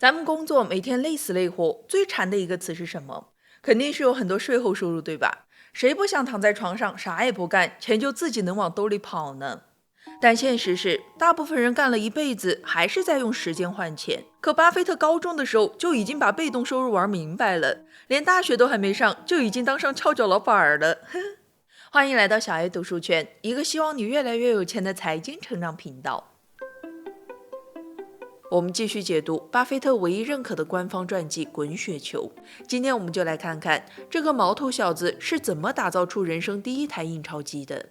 咱们工作每天累死累活，最馋的一个词是什么？肯定是有很多税后收入，对吧？谁不想躺在床上啥也不干，钱就自己能往兜里跑呢？但现实是，大部分人干了一辈子，还是在用时间换钱。可巴菲特高中的时候就已经把被动收入玩明白了，连大学都还没上，就已经当上翘脚老板了。欢迎来到小 A 读书圈，一个希望你越来越有钱的财经成长频道。我们继续解读巴菲特唯一认可的官方传记《滚雪球》。今天我们就来看看这个毛头小子是怎么打造出人生第一台印钞机的。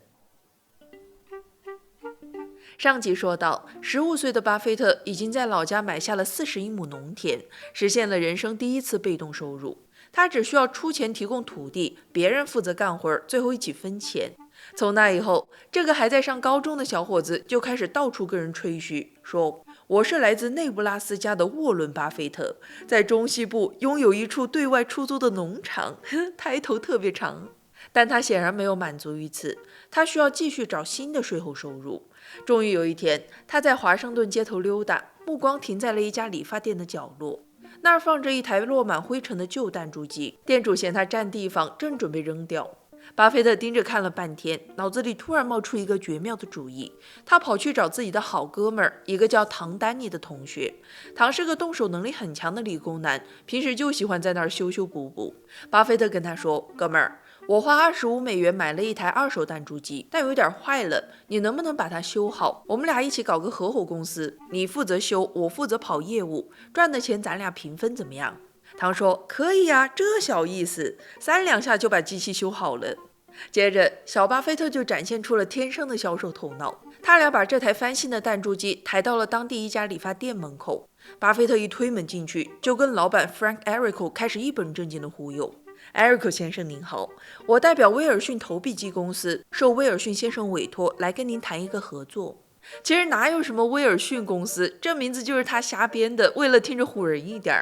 上集说到，15岁的巴菲特已经在老家买下了41亩农田，实现了人生第一次被动收入。他只需要出钱提供土地，别人负责干活，最后一起分钱。从那以后，这个还在上高中的小伙子就开始到处跟人吹嘘，说我是来自内布拉斯加的沃伦·巴菲特，在中西部拥有一处对外出租的农场，抬头特别长。但他显然没有满足于此，他需要继续找新的税后收入。终于有一天，他在华盛顿街头溜达，目光停在了一家理发店的角落，那儿放着一台落满灰尘的旧弹珠机，店主嫌它占地方，正准备扔掉。巴菲特盯着看了半天，脑子里突然冒出一个绝妙的主意。他跑去找自己的好哥们儿，一个叫唐丹尼的同学。唐是个动手能力很强的理工男，平时就喜欢在那儿修修补补。巴菲特跟他说：“哥们儿，我花$25买了一台二手弹珠机，但有点坏了，你能不能把它修好？我们俩一起搞个合伙公司，你负责修，我负责跑业务，赚的钱咱俩平分，怎么样？”唐说：“可以呀，这小意思，3两下就把机器修好了。”接着，小巴菲特就展现出了天生的销售头脑。他俩把这台翻新的弹珠机抬到了当地一家理发店门口。巴菲特一推门进去，就跟老板 Frank Erico 开始一本正经的忽悠。Erico 先生您好，我代表威尔逊投币机公司，受威尔逊先生委托来跟您谈一个合作。其实哪有什么威尔逊公司，这名字就是他瞎编的，为了听着唬人一点。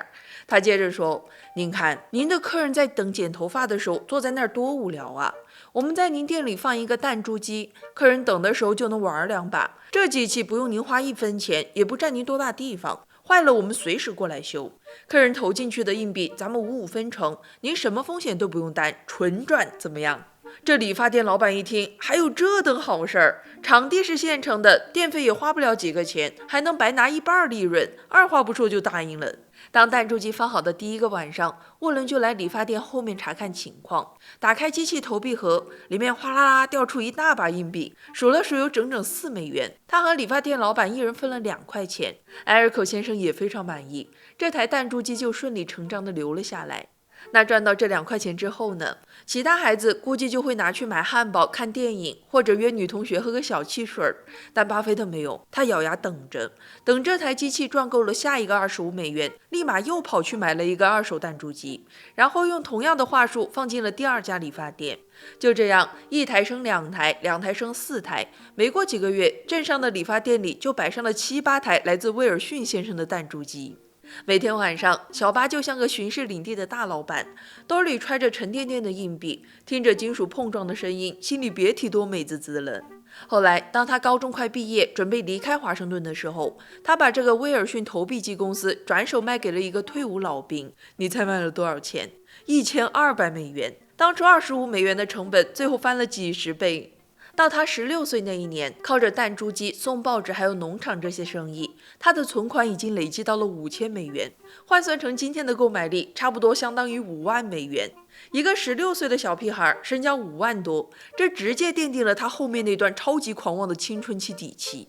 他接着说：“您看，您的客人在等剪头发的时候坐在那儿多无聊啊！我们在您店里放一个弹珠机，客人等的时候就能玩2把。这机器不用您花1分钱，也不占您多大地方，坏了我们随时过来修。客人投进去的硬币咱们5分成，您什么风险都不用担，纯赚，怎么样？”这理发店老板一听，还有这等好事儿，场地是现成的，电费也花不了几个钱，还能白拿1半利润，二话不说就答应了。当弹珠机放好的第一个晚上，沃伦就来理发店后面查看情况，打开机器投币盒，里面哗啦啦掉出一大把硬币，数了数有整整$4。他和理发店老板一人分了2块钱。埃尔口先生也非常满意，这台弹珠机就顺理成章地留了下来。那赚到这2块钱之后呢？其他孩子估计就会拿去买汉堡、看电影，或者约女同学喝个小汽水。但巴菲特没有，他咬牙等着，等这台机器赚够了下一个$25，立马又跑去买了一个二手弹珠机，然后用同样的话术放进了第2家理发店。就这样，1台升2台，2台升4台，没过几个月，镇上的理发店里就摆上了7、8台来自威尔逊先生的弹珠机。每天晚上，小巴就像个巡视领地的大老板，兜里揣着沉甸甸的硬币，听着金属碰撞的声音，心里别提多美滋滋了。后来，当他高中快毕业，准备离开华盛顿的时候，他把这个威尔逊投币机公司转手卖给了一个退伍老兵。你猜卖了多少钱？$1200。当初$25的成本，最后翻了几10倍。到他16岁那一年，靠着弹珠机、送报纸还有农场这些生意，他的存款已经累积到了$5000，换算成今天的购买力，差不多相当于5万美元。一个16岁的小屁孩，身家5万多，这直接奠定了他后面那段超级狂妄的青春期底气。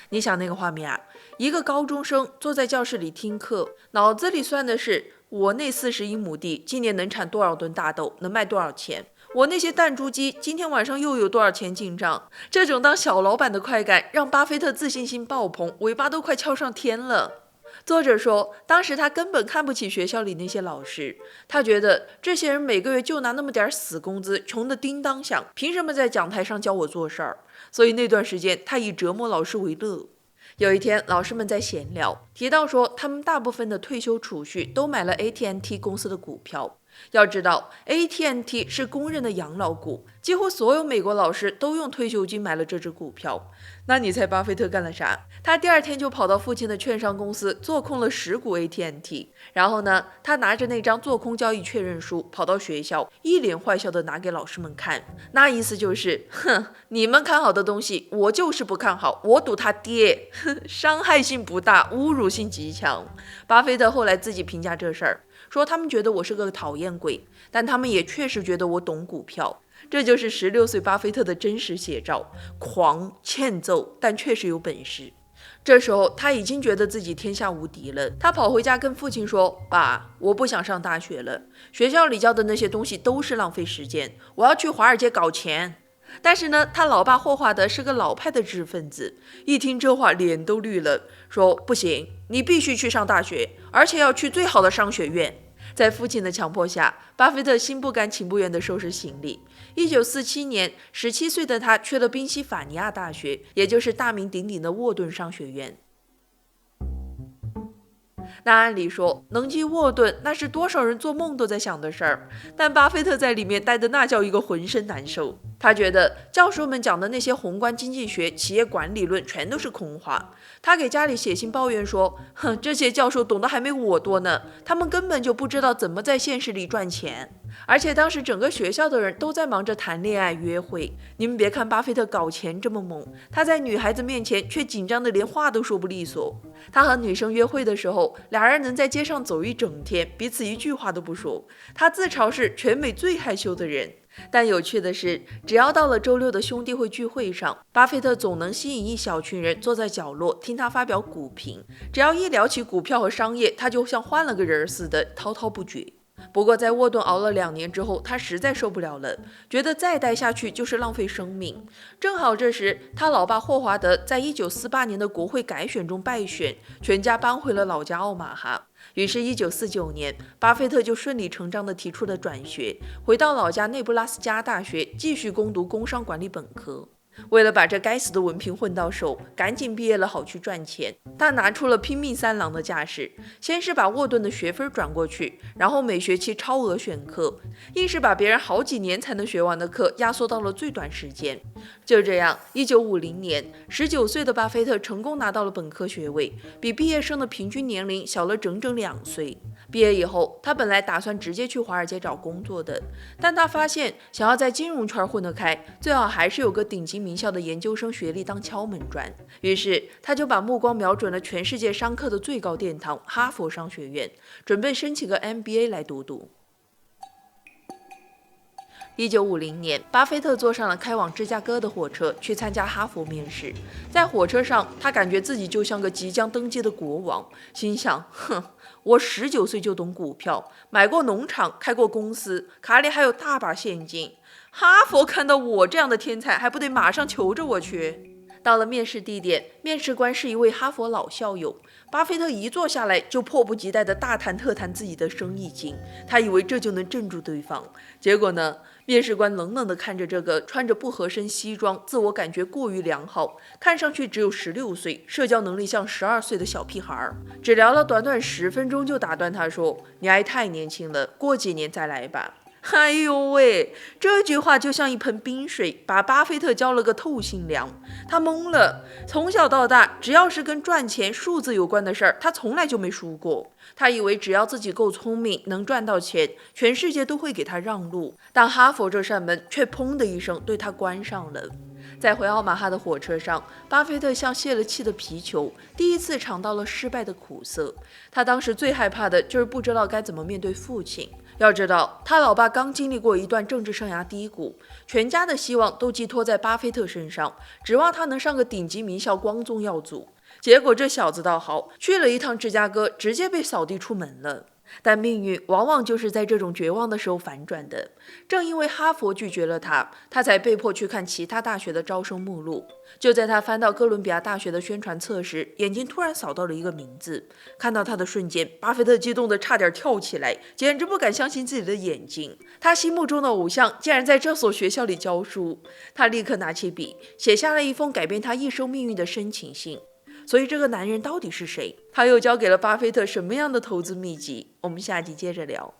你想那个画面啊，一个高中生坐在教室里听课，脑子里算的是我那41亩地今年能产多少吨大豆，能卖多少钱。我那些弹珠机今天晚上又有多少钱进账？这种当小老板的快感让巴菲特自信心爆棚，尾巴都快翘上天了。作者说，当时他根本看不起学校里那些老师，他觉得这些人每个月就拿那么点死工资，穷得叮当响，凭什么在讲台上教我做事儿？所以那段时间他以折磨老师为乐。有一天，老师们在闲聊，提到说他们大部分的退休储蓄都买了 AT&T 公司的股票。要知道 AT&T 是公认的养老股，几乎所有美国老师都用退休金买了这只股票。那你猜巴菲特干了啥？他第二天就跑到父亲的券商公司做空了10股 AT&T， 然后呢，他拿着那张做空交易确认书跑到学校，一脸坏笑的拿给老师们看，那意思就是，哼，你们看好的东西，我就是不看好，我赌它跌，伤害性不大，侮辱性极强。巴菲特后来自己评价这事儿，说他们觉得我是个讨厌鬼，但他们也确实觉得我懂股票。这就是16岁巴菲特的真实写照，狂欠揍，但确实有本事。这时候他已经觉得自己天下无敌了，他跑回家跟父亲说：“爸，我不想上大学了，学校里教的那些东西都是浪费时间，我要去华尔街搞钱。”但是呢，他老爸霍华德是个老派的知识分子，一听这话脸都绿了，说：“不行，你必须去上大学，而且要去最好的商学院。”在父亲的强迫下，巴菲特心不甘情不愿地收拾行李。1947年，17岁的他去了宾夕法尼亚大学，也就是大名鼎鼎的沃顿商学院。那按理说，能进沃顿，那是多少人做梦都在想的事儿。但巴菲特在里面待的那叫一个浑身难受。他觉得教授们讲的那些宏观经济学、企业管理论全都是空话。他给家里写信抱怨说：“哼，这些教授懂得还没我多呢，他们根本就不知道怎么在现实里赚钱。”而且当时整个学校的人都在忙着谈恋爱、约会。你们别看巴菲特搞钱这么猛，他在女孩子面前却紧张的连话都说不利索。他和女生约会的时候，俩人能在街上走一整天，彼此一句话都不说。他自嘲是全美最害羞的人。但有趣的是，只要到了周六的兄弟会聚会上，巴菲特总能吸引一小群人坐在角落听他发表股评。只要一聊起股票和商业，他就像换了个人似的滔滔不绝。不过在沃顿熬了2年之后，他实在受不了了，觉得再待下去就是浪费生命。正好这时，他老爸霍华德在1948年的国会改选中败选，全家搬回了老家奥马哈。于是1949年，巴菲特就顺理成章地提出了转学，回到老家内布拉斯加大学继续攻读工商管理本科。为了把这该死的文凭混到手，赶紧毕业了好去赚钱。他拿出了拼命三郎的架势，先是把沃顿的学分转过去，然后每学期超额选课，硬是把别人好几年才能学完的课压缩到了最短时间。就这样，1950年，19岁的巴菲特成功拿到了本科学位，比毕业生的平均年龄小了整整2岁。毕业以后，他本来打算直接去华尔街找工作的，但他发现想要在金融圈混得开，最好还是有个顶级名校的研究生学历当敲门砖。于是他就把目光瞄准了全世界商科的最高殿堂——哈佛商学院，准备申请个 MBA 来读。1950年，巴菲特坐上了开往芝加哥的火车，去参加哈佛面试。在火车上，他感觉自己就像个即将登基的国王，心想：哼，我19岁就懂股票，买过农场，开过公司，卡里还有大把现金。哈佛看到我这样的天才，还不得马上求着我去？到了面试地点，面试官是一位哈佛老校友。巴菲特一坐下来，就迫不及待地大谈特谈自己的生意经。他以为这就能镇住对方，结果呢，面试官冷冷地看着这个穿着不合身西装、自我感觉过于良好、看上去只有16岁、社交能力像12岁的小屁孩，只聊了短短10分钟就打断他说：“你还太年轻了，过几年再来吧。”哎呦喂，这句话就像一盆冰水，把巴菲特浇了个透心凉。他懵了，从小到大，只要是跟赚钱、数字有关的事儿，他从来就没输过。他以为只要自己够聪明，能赚到钱，全世界都会给他让路。但哈佛这扇门却砰的一声对他关上了。在回奥马哈的火车上，巴菲特像泄了气的皮球，第一次尝到了失败的苦涩。他当时最害怕的就是不知道该怎么面对父亲。要知道，他老爸刚经历过一段政治生涯低谷，全家的希望都寄托在巴菲特身上，指望他能上个顶级名校光宗耀祖。结果这小子倒好，去了一趟芝加哥，直接被扫地出门了。但命运往往就是在这种绝望的时候反转的。正因为哈佛拒绝了他，他才被迫去看其他大学的招生目录。就在他翻到哥伦比亚大学的宣传册时，眼睛突然扫到了一个名字。看到他的瞬间，巴菲特激动得差点跳起来，简直不敢相信自己的眼睛。他心目中的偶像竟然在这所学校里教书。他立刻拿起笔，写下了一封改变他一生命运的申请信。所以这个男人到底是谁？他又教给了巴菲特什么样的投资秘籍？我们下集接着聊。